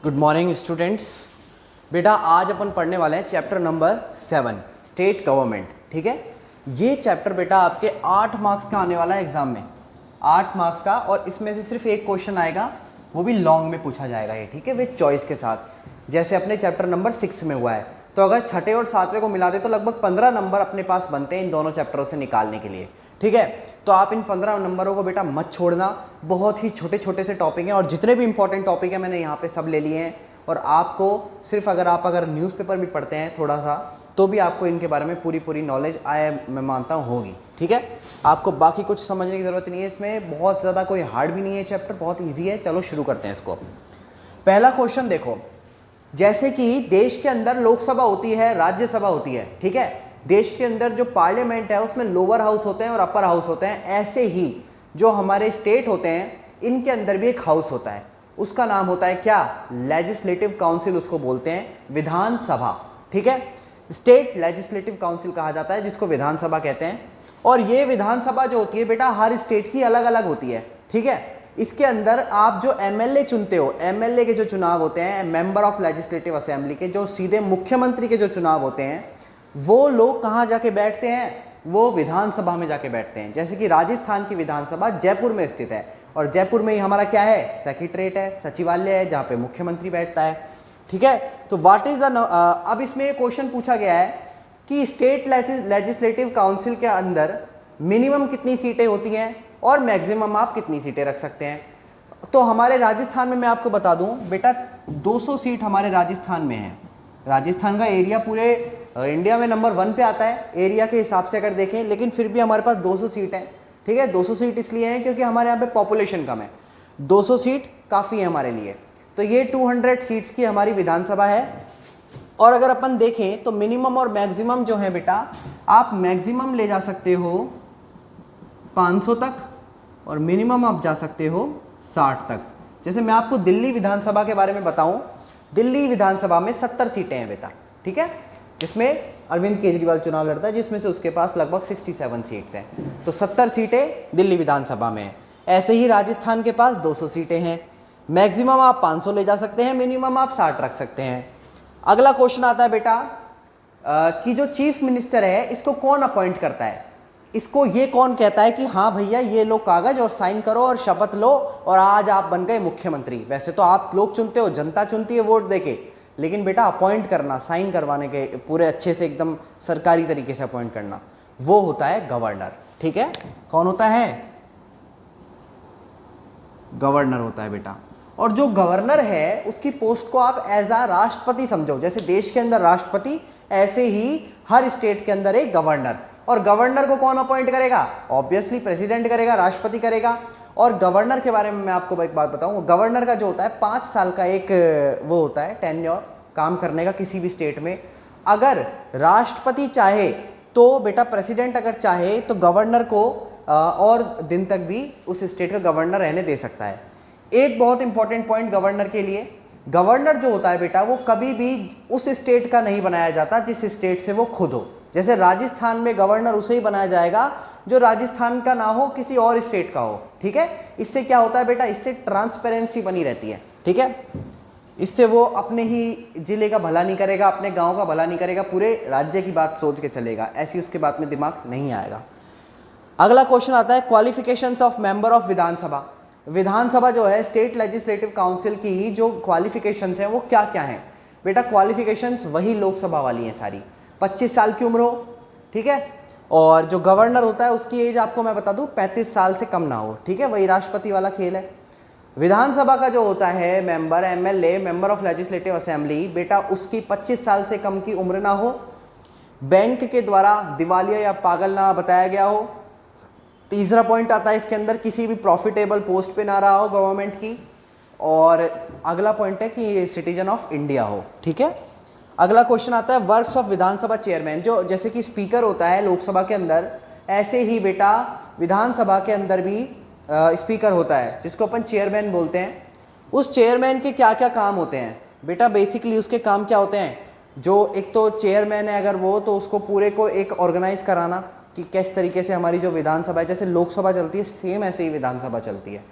Good morning students. बेटा आज अपन पढ़ने वाले हैं चैप्टर नंबर 7 स्टेट गवर्नमेंट। ठीक है, ये चैप्टर बेटा आपके 8 मार्क्स का आने वाला है एग्जाम में, 8 मार्क्स का, और इसमें से सिर्फ एक क्वेश्चन आएगा, वो भी लॉन्ग में पूछा जाएगा ये। ठीक है, विद चॉइस के साथ, जैसे अपने चैप्टर नंबर 6 में हुआ है। तो अगर छठे और सातवें को मिला दे तो लगभग 15 नंबर अपने पास बनते हैं इन दोनों चैप्टरों से निकालने के लिए। ठीक है, तो आप इन 15 नंबरों को बेटा मत छोड़ना। बहुत ही छोटे छोटे से टॉपिक हैं और जितने भी इंपॉर्टेंट टॉपिक हैं मैंने यहाँ पे सब ले लिए हैं। और आपको सिर्फ अगर न्यूज़पेपर भी पढ़ते हैं थोड़ा सा, तो भी आपको इनके बारे में पूरी नॉलेज मैं मानता हूँ होगी। ठीक है, आपको बाकी कुछ समझने की ज़रूरत नहीं है, इसमें बहुत ज़्यादा कोई हार्ड भी नहीं है, चैप्टर बहुत ईजी है। चलो शुरू करते हैं इसको। पहला क्वेश्चन देखो, जैसे कि देश के अंदर लोकसभा होती है, राज्यसभा होती है। ठीक है, देश के अंदर जो पार्लियामेंट है उसमें लोअर हाउस होते हैं और अपर हाउस होते हैं, ऐसे ही जो हमारे स्टेट होते हैं इनके अंदर भी एक हाउस होता है, उसका नाम होता है क्या? लेजिस्लेटिव काउंसिल उसको बोलते हैं, विधानसभा। ठीक है, स्टेट लेजिस्लेटिव काउंसिल कहा जाता है जिसको विधानसभा कहते हैं। और ये विधानसभा जो होती है बेटा हर स्टेट की अलग अलग होती है। ठीक है, इसके अंदर आप जो एमएलए चुनते हो, एमएलए के जो चुनाव होते हैं, मेंबर ऑफ लेजिस्लेटिव असेंबली के, जो सीधे मुख्यमंत्री के जो चुनाव होते हैं, वो लोग कहाँ जाके बैठते हैं? वो विधानसभा में जाके बैठते हैं। जैसे कि राजस्थान की विधानसभा जयपुर में स्थित है, और जयपुर में ही हमारा क्या है? सेक्रेटरीट है, सचिवालय है, जहाँ पे मुख्यमंत्री बैठता है। ठीक है, तो व्हाट इज द अब इसमें क्वेश्चन पूछा गया है कि स्टेट लेजिस्लेटिव काउंसिल के अंदर मिनिमम कितनी सीटें होती हैं और मैक्सिमम आप कितनी सीटें रख सकते हैं। तो हमारे राजस्थान में मैं आपको बता दूं बेटा 200 सीट हमारे राजस्थान में है। राजस्थान का एरिया पूरे इंडिया में नंबर 1 पे आता है एरिया के हिसाब से अगर देखें, लेकिन फिर भी हमारे पास 200 सीट है। ठीक है, 200 सीट इसलिए है क्योंकि हमारे यहाँ पे पॉपुलेशन कम है, 200 सीट काफ़ी है हमारे लिए। तो ये 200 सीट्स की हमारी विधानसभा है। और अगर अपन देखें तो मिनिमम और मैक्सिमम जो है बेटा, आप मैक्सिमम ले जा सकते हो 500 तक और मिनिमम आप जा सकते हो 60 तक। जैसे मैं आपको दिल्ली विधानसभा के बारे में बताऊं, दिल्ली विधानसभा में 70 सीटें हैं बेटा। ठीक है, जिसमें अरविंद केजरीवाल चुनाव लड़ता है, जिसमें से उसके पास लगभग 67 सीट्स हैं। तो 70 सीटें दिल्ली विधानसभा में हैं। ऐसे ही राजस्थान के पास 200 सीटें हैं। मैक्सिमम आप 500 ले जा सकते हैं, मिनिमम आप 60 रख सकते हैं। अगला क्वेश्चन आता है बेटा कि जो चीफ मिनिस्टर है इसको कौन अपॉइंट करता है? इसको ये कौन कहता है कि हाँ भैया ये लो कागज और साइन करो और शपथ लो और आज आप बन गए मुख्यमंत्री? वैसे तो आप लोग चुनते हो, जनता चुनती है वोट देके, लेकिन बेटा अपॉइंट करना, साइन करवाने के पूरे अच्छे से एकदम सरकारी तरीके से अपॉइंट करना, वो होता है गवर्नर। ठीक है, कौन होता है? गवर्नर होता है बेटा। और जो गवर्नर है उसकी पोस्ट को आप एज आ राष्ट्रपति समझो। जैसे देश के अंदर राष्ट्रपति, ऐसे ही हर स्टेट के अंदर एक गवर्नर। और गवर्नर को कौन अपॉइंट करेगा? ऑब्वियसली प्रेसिडेंट करेगा, राष्ट्रपति करेगा। और गवर्नर के बारे में मैं आपको एक बात बताऊं, गवर्नर का जो होता है 5 साल का एक वो होता है टेन्योर काम करने का किसी भी स्टेट में। अगर राष्ट्रपति चाहे तो बेटा, प्रेसिडेंट अगर चाहे तो गवर्नर को और दिन तक भी उस स्टेट का गवर्नर रहने दे सकता है। एक बहुत इंपॉर्टेंट पॉइंट गवर्नर के लिए, गवर्नर जो होता है बेटा वो कभी भी उस स्टेट का नहीं बनाया जाता जिस स्टेट से वो खुद हो। जैसे राजस्थान में गवर्नर उसे ही बनाया जाएगा जो राजस्थान का ना हो, किसी और स्टेट का हो। ठीक है, इससे क्या होता है बेटा? इससे ट्रांसपेरेंसी बनी रहती है। ठीक है, इससे वो अपने ही जिले का भला नहीं करेगा, अपने गांव का भला नहीं करेगा, पूरे राज्य की बात सोच के चलेगा। ऐसी उसके बात में दिमाग नहीं आएगा। अगला क्वेश्चन आता है क्वालिफिकेशंस ऑफ मेंबर ऑफ विधानसभा। विधानसभा जो है स्टेट लेजिस्लेटिव काउंसिल की जो क्वालिफिकेशंस हैं वो क्या क्या हैं बेटा? क्वालिफिकेशंस वही लोकसभा वाली हैं सारी। 25 साल की उम्र हो, ठीक है, और जो गवर्नर होता है उसकी एज आपको मैं बता दूं 35 साल से कम ना हो। ठीक है, वही राष्ट्रपति वाला खेल है। विधानसभा का जो होता है member, MLA, member of legislative assembly, बेटा उसकी 25 साल से कम की उम्र ना हो, बैंक के द्वारा दिवालिया या पागल ना बताया गया हो। तीसरा पॉइंट आता है इसके अंदर, किसी भी प्रॉफिटेबल पोस्ट पे ना रहा हो गवर्नमेंट की। और अगला पॉइंट है कि ये सिटीजन ऑफ इंडिया हो। ठीक है, अगला क्वेश्चन आता है वर्क्स ऑफ विधानसभा चेयरमैन। जो जैसे कि स्पीकर होता है लोकसभा के अंदर, ऐसे ही बेटा विधानसभा के अंदर भी स्पीकर होता है जिसको अपन चेयरमैन बोलते हैं। उस चेयरमैन के क्या क्या काम होते हैं बेटा? बेसिकली उसके काम क्या होते हैं? जो एक तो चेयरमैन है अगर वो, तो उसको पूरे को एक ऑर्गेनाइज कराना कि किस तरीके से हमारी जो विधानसभा है, जैसे लोकसभा चलती है सेम ऐसे ही विधानसभा चलती है।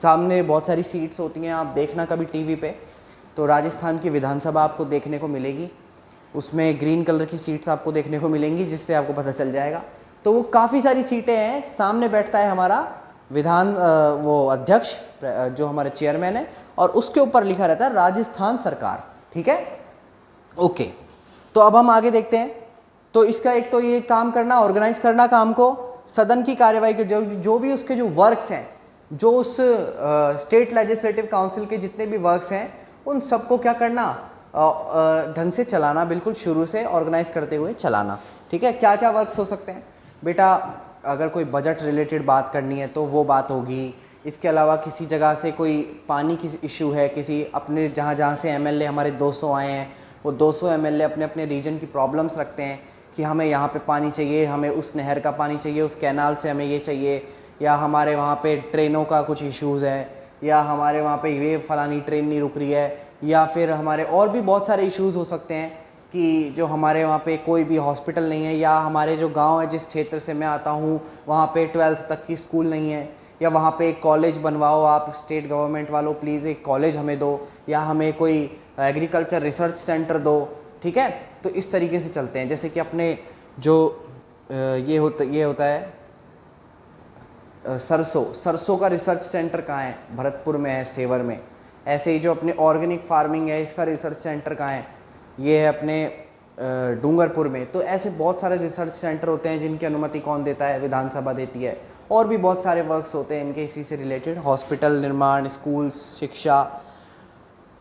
सामने बहुत सारी सीट्स होती हैं, आप देखना कभी टीवी पे, तो राजस्थान की विधानसभा आपको देखने को मिलेगी, उसमें ग्रीन कलर की सीट्स आपको देखने को मिलेंगी, जिससे आपको पता चल जाएगा। तो वो काफ़ी सारी सीटें हैं। सामने बैठता है हमारा वो अध्यक्ष जो हमारे चेयरमैन है, और उसके ऊपर लिखा रहता है राजस्थान सरकार। ठीक है, ओके। तो अब हम आगे देखते हैं। तो इसका एक तो ये काम करना, ऑर्गेनाइज करना काम को, सदन की कार्यवाही के जो भी उसके जो वर्क्स हैं, जो उस स्टेट लेजिस्लेटिव काउंसिल के जितने भी वर्क्स हैं, उन सबको क्या करना, ढंग से चलाना, बिल्कुल शुरू से ऑर्गेनाइज करते हुए चलाना। ठीक है, क्या क्या वर्क्स हो सकते हैं बेटा? अगर कोई बजट रिलेटेड बात करनी है तो वो बात होगी। इसके अलावा किसी जगह से कोई पानी की इशू है, किसी अपने जहाँ जहाँ से एमएलए हमारे 200 आए हैं, वो 200 एमएलए अपने अपने रीजन की प्रॉब्लम्स रखते हैं कि हमें यहाँ पे पानी चाहिए, हमें उस नहर का पानी चाहिए, उस कैनाल से हमें ये चाहिए, या हमारे वहाँ पे ट्रेनों का कुछ इश्यूज़ है, या हमारे वहाँ पे ये फ़लानी ट्रेन नहीं रुक रही है, या फिर हमारे और भी बहुत सारे इश्यूज़ हो सकते हैं कि जो हमारे वहाँ पे कोई भी हॉस्पिटल नहीं है, या हमारे जो गांव है जिस क्षेत्र से मैं आता हूँ वहाँ पे 12th तक की स्कूल नहीं है, या वहाँ पे एक कॉलेज बनवाओ आप, स्टेट गवर्नमेंट वालों प्लीज़ एक कॉलेज हमें दो, या हमें कोई एग्रीकल्चर रिसर्च सेंटर दो। ठीक है, तो इस तरीके से चलते हैं। जैसे कि अपने जो ये होता है सरसों का रिसर्च सेंटर कहाँ है? भरतपुर में है, सेवर में। ऐसे ही जो अपने ऑर्गेनिक फार्मिंग है, इसका रिसर्च सेंटर कहाँ है? ये है अपने डूंगरपुर में। तो ऐसे बहुत सारे रिसर्च सेंटर होते हैं जिनकी अनुमति कौन देता है? विधानसभा देती है। और भी बहुत सारे वर्क्स होते हैं इनके इसी से रिलेटेड, हॉस्पिटल निर्माण, स्कूल्स, शिक्षा।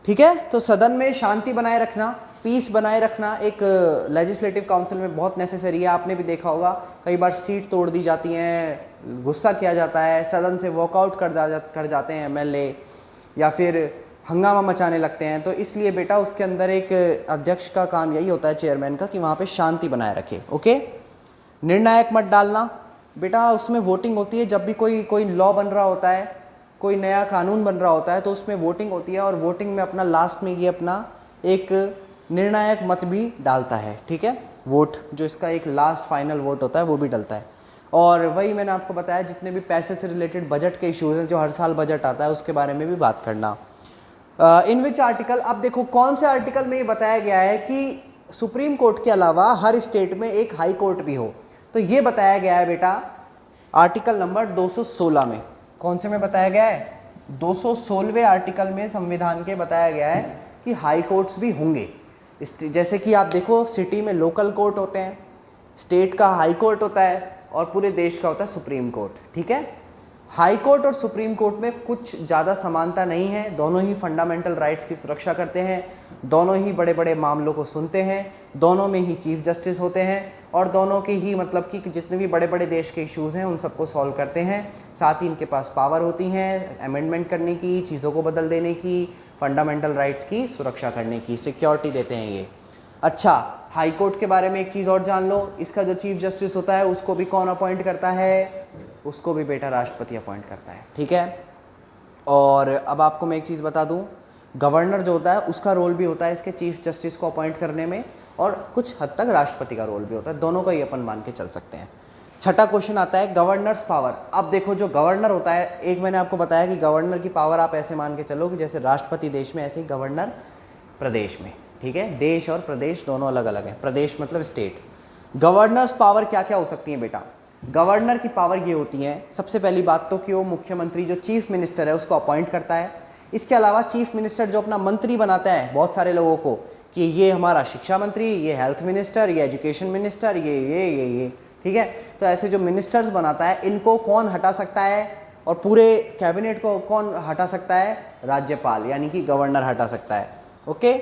ठीक है, तो सदन में शांति बनाए रखना, पीस बनाए रखना एक लेजिस्लेटिव काउंसिल में बहुत नेसेसरी है। आपने भी देखा होगा कई बार सीट तोड़ दी जाती हैं, गुस्सा किया जाता है, सदन से वॉकआउट कर जाते हैं एमएलए, या फिर हंगामा मचाने लगते हैं। तो इसलिए बेटा उसके अंदर एक अध्यक्ष का काम यही होता है, चेयरमैन का, कि वहाँ पे शांति बनाए रखे। ओके, निर्णायक मत डालना बेटा, उसमें वोटिंग होती है। जब भी कोई लॉ बन रहा होता है, कोई नया कानून बन रहा होता है, तो उसमें वोटिंग होती है, और वोटिंग में अपना लास्ट में ये अपना एक निर्णायक मत भी डालता है। ठीक है, वोट जो इसका एक लास्ट फाइनल वोट होता है वो भी डलता है। और वही मैंने आपको बताया, जितने भी पैसे से रिलेटेड बजट के इश्यूज हैं, जो हर साल बजट आता है, उसके बारे में भी बात करना। इन विच आर्टिकल, अब देखो कौन से आर्टिकल में ये बताया गया है कि सुप्रीम कोर्ट के अलावा हर स्टेट में एक हाई कोर्ट भी हो। तो ये बताया गया है बेटा आर्टिकल नंबर 216 में। कौन से में बताया गया है? 216वें आर्टिकल में संविधान के बताया गया है कि हाई कोर्ट्स भी होंगे। जैसे कि आप देखो, सिटी में लोकल कोर्ट होते हैं, स्टेट का हाई कोर्ट होता है, और पूरे देश का होता है सुप्रीम कोर्ट। ठीक है, हाई कोर्ट और सुप्रीम कोर्ट में कुछ ज़्यादा समानता नहीं है। दोनों ही फंडामेंटल राइट्स की सुरक्षा करते हैं, दोनों ही बड़े बड़े मामलों को सुनते हैं, दोनों में ही चीफ जस्टिस होते हैं, और दोनों के ही मतलब कि जितने भी बड़े बड़े देश के इश्यूज़ हैं उन सबको सॉल्व करते हैं। साथ ही इनके पास पावर होती हैं अमेंडमेंट करने की, चीज़ों को बदल देने की, फंडामेंटल राइट्स की सुरक्षा करने की, सिक्योरिटी देते हैं ये। अच्छा, हाई कोर्ट के बारे में एक चीज़ और जान लो, इसका जो चीफ जस्टिस होता है उसको भी कौन अपॉइंट करता है? उसको भी बेटा राष्ट्रपति अपॉइंट करता है। ठीक है, और अब आपको मैं एक चीज़ बता दूं, गवर्नर जो होता है उसका रोल भी होता है इसके चीफ जस्टिस को अपॉइंट करने में, और कुछ हद तक राष्ट्रपति का रोल भी होता है। दोनों का ही अपन मान के चल सकते हैं। छठा क्वेश्चन आता है गवर्नर्स पावर। अब देखो, जो गवर्नर होता है, एक मैंने आपको बताया कि गवर्नर की पावर आप ऐसे मान के चलो कि जैसे राष्ट्रपति देश में, ऐसे ही गवर्नर प्रदेश में। ठीक है, देश और प्रदेश दोनों अलग अलग हैं। प्रदेश मतलब स्टेट। गवर्नर्स पावर क्या क्या हो सकती है बेटा? गवर्नर की पावर ये होती है, सबसे पहली बात तो कि वो मुख्यमंत्री जो चीफ मिनिस्टर है उसको अपॉइंट करता है। इसके अलावा चीफ मिनिस्टर जो अपना मंत्री बनाता है बहुत सारे लोगों को, कि ये हमारा शिक्षा मंत्री, ये हेल्थ मिनिस्टर, ये एजुकेशन मिनिस्टर, ये। ठीक है, तो ऐसे जो मिनिस्टर्स बनाता है, इनको कौन हटा सकता है? और पूरे कैबिनेट को कौन हटा सकता है? राज्यपाल, यानी कि गवर्नर हटा सकता है। ओके,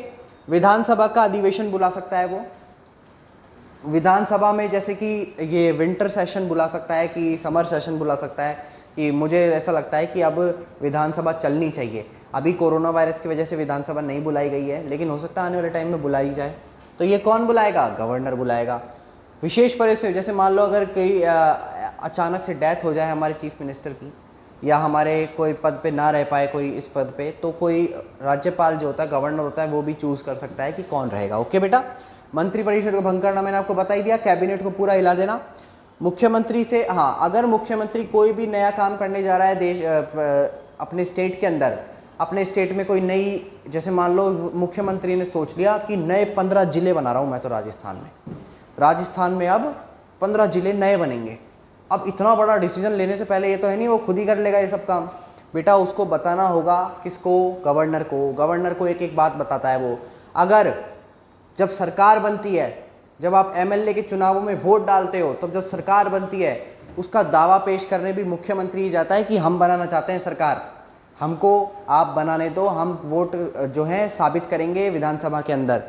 विधानसभा का अधिवेशन बुला सकता है वो। विधानसभा में जैसे कि ये विंटर सेशन बुला सकता है, कि समर सेशन बुला सकता है, कि मुझे ऐसा लगता है कि अब विधानसभा चलनी चाहिए। अभी कोरोना वायरस की वजह से विधानसभा नहीं बुलाई गई है, लेकिन हो सकता है आने वाले टाइम में बुलाई जाए। तो ये कौन बुलाएगा? गवर्नर बुलाएगा। विशेष परिस्थिति, जैसे मान लो अगर कोई अचानक से डेथ हो जाए हमारे चीफ मिनिस्टर की, या हमारे कोई पद पे ना रह पाए कोई इस पद पे, तो कोई राज्यपाल जो होता है, गवर्नर होता है, वो भी चूज़ कर सकता है कि कौन रहेगा। ओके बेटा, मंत्रिपरिषद को भंग करना मैंने आपको बता ही दिया, कैबिनेट को पूरा हिला देना। मुख्यमंत्री से, हाँ, अगर मुख्यमंत्री कोई भी नया काम करने जा रहा है देश अपने स्टेट के अंदर, अपने स्टेट में कोई नई, जैसे मान लो मुख्यमंत्री ने सोच लिया कि नए 15 जिले बना रहा हूँ मैं तो राजस्थान में अब 15 जिले नए बनेंगे। अब इतना बड़ा डिसीजन लेने से पहले ये तो है नहीं वो खुद ही कर लेगा ये सब काम, बेटा उसको बताना होगा किसको, गवर्नर को एक एक बात बताता है वो। अगर जब सरकार बनती है, जब आप एमएलए के चुनावों में वोट डालते हो, तब जब सरकार बनती है उसका दावा पेश करने भी मुख्यमंत्री ही जाता है कि हम बनाना चाहते हैं सरकार, हमको आप बनाने दो, हम वोट जो है साबित करेंगे विधानसभा के अंदर।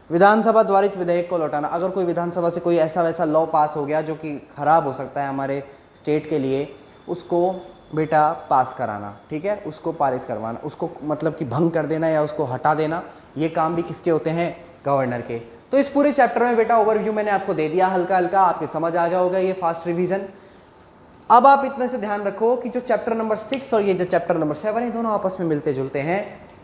विधानसभा द्वारित विधेयक को लौटाना, अगर कोई विधानसभा से कोई ऐसा वैसा लॉ पास हो गया जो कि ख़राब हो सकता है हमारे स्टेट के लिए, उसको बेटा पास कराना, ठीक है, उसको पारित करवाना, उसको मतलब कि भंग कर देना या उसको हटा देना, ये काम भी किसके होते हैं, गवर्नर के। तो इस पूरे चैप्टर में बेटा ओवरव्यू मैंने आपको दे दिया, हल्का हल्का आपके समझ आ गया होगा ये फास्ट रिवीजन। अब आप इतने से ध्यान रखो कि जो चैप्टर नंबर 6 और ये जो चैप्टर नंबर 7 है, दोनों आपस में मिलते जुलते हैं।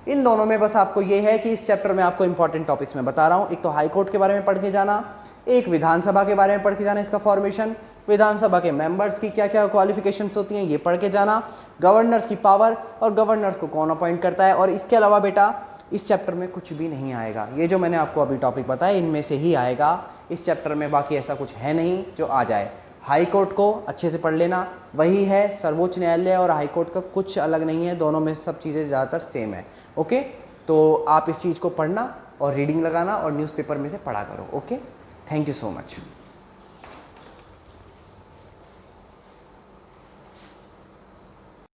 इन दोनों में बस आपको ये है कि इस चैप्टर में आपको इंपॉर्टेंट टॉपिक्स मैं बता रहा हूँ, एक तो हाई कोर्ट के बारे में पढ़ के जाना, एक विधानसभा के बारे में पढ़ के जाना, इसका फॉर्मेशन, विधानसभा के मेंबर्स की क्या क्या क्वालिफिकेशंस होती हैं ये पढ़ के जाना, गवर्नर्स की पावर और गवर्नर्स को कौन अपॉइंट करता है। और इसके अलावा बेटा इस चैप्टर में कुछ भी नहीं आएगा, ये जो मैंने आपको अभी टॉपिक बताया इनमें से ही आएगा इस चैप्टर में, बाकी ऐसा कुछ है नहीं जो आ जाए। हाई कोर्ट को अच्छे से पढ़ लेना, वही है सर्वोच्च न्यायालय और हाई कोर्ट का कुछ अलग नहीं है, दोनों में सब चीज़ें ज़्यादातर सेम है। ओके, तो आप इस चीज़ को पढ़ना और रीडिंग लगाना और न्यूज़पेपर में से पढ़ा करो। Okay, thank you so much.